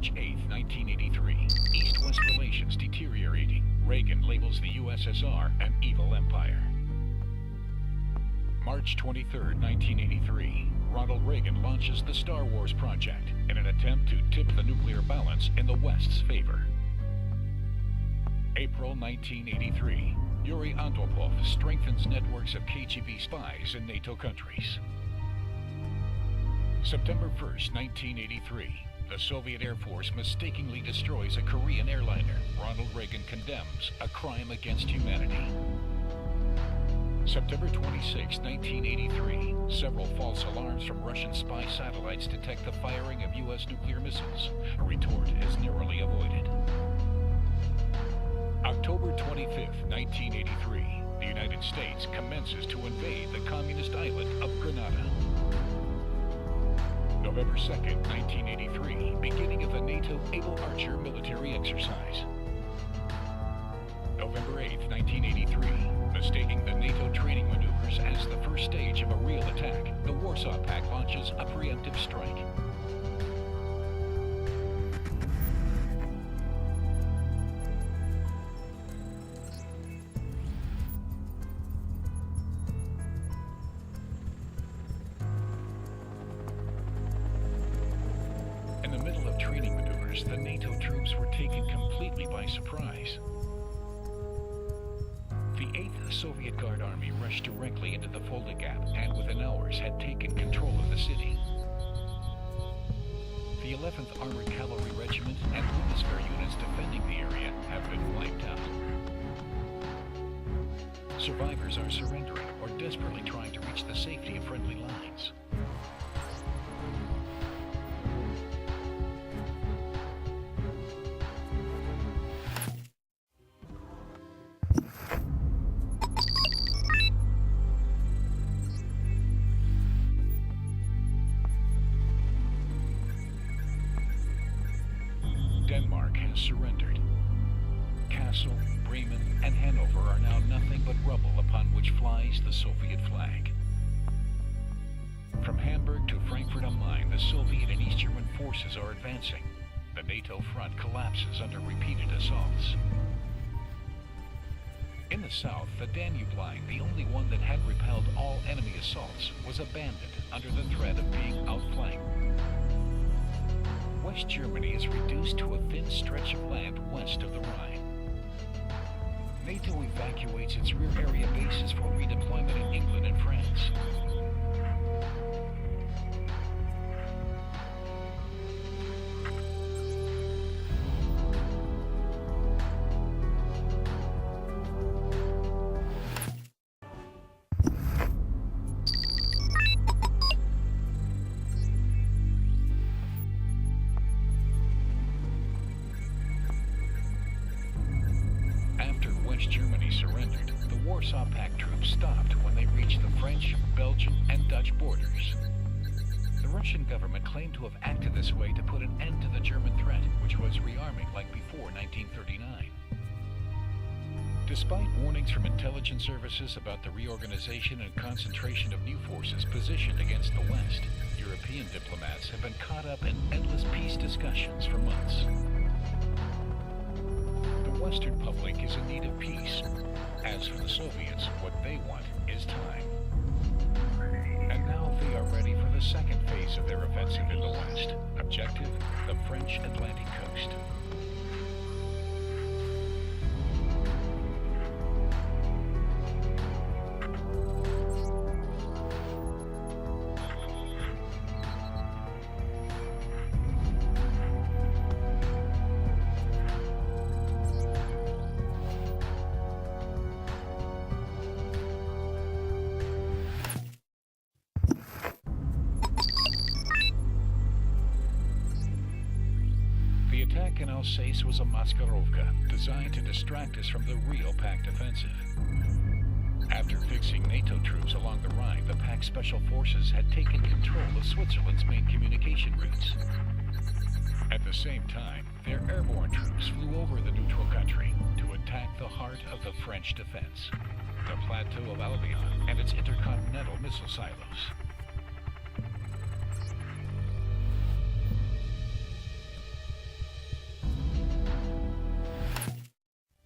March 8, 1983. East-West relations deteriorating. Reagan labels the USSR an evil empire. March 23, 1983. Ronald Reagan launches the Star Wars project in an attempt to tip the nuclear balance in the West's favor. April 1983. Yuri Andropov strengthens networks of KGB spies in NATO countries. September 1, 1983. The Soviet Air Force mistakenly destroys a Korean airliner. Ronald Reagan condemns a crime against humanity. September 26, 1983. Several false alarms from Russian spy satellites detect the firing of U.S. nuclear missiles. A retort is narrowly avoided. October 25, 1983. The United States commences to invade the communist island of Grenada. November 2, 1983. Beginning of the NATO Able Archer military exercise. November 8, 1983. Mistaking the NATO training maneuvers as the first stage of a real attack, the Warsaw Pact launches a preemptive strike. In the middle of training maneuvers, the NATO troops were taken completely by surprise. The 8th Soviet Guard Army rushed directly into the Fulda Gap and within hours had taken control of the city. The 11th Armored Cavalry Regiment and Bundeswehr units defending the area have been wiped out. Survivors are surrendering or desperately trying to reach the safety of friendly lines. Denmark has surrendered. Kassel, Bremen, and Hanover are now nothing but rubble upon which flies the Soviet flag. From Hamburg to Frankfurt am Main, the Soviet and East German forces are advancing. The NATO front collapses under repeated assaults. In the south, the Danube line, the only one that had repelled all enemy assaults, was abandoned under the threat of being outflanked. West Germany is reduced to a thin stretch of land west of the Rhine. NATO evacuates its rear area bases for redeployment in England and France. West Germany surrendered, the Warsaw Pact troops stopped when they reached the French, Belgian, and Dutch borders. The Russian government claimed to have acted this way to put an end to the German threat, which was rearming like before 1939. Despite warnings from intelligence services about the reorganization and concentration of new forces positioned against the West, European diplomats have been caught up in endless peace discussions for months. The Western public is in need of peace. As for the Soviets, what they want is time. And now they are ready for the second phase of their offensive in the West. Objective, the French Atlantic coast. The attack in Alsace was a Maskarovka, designed to distract us from the real Pact offensive. After fixing NATO troops along the Rhine, the Pact Special Forces had taken control of Switzerland's main communication routes. At the same time, their airborne troops flew over the neutral country to attack the heart of the French defense, the plateau of Albion and its intercontinental missile silos.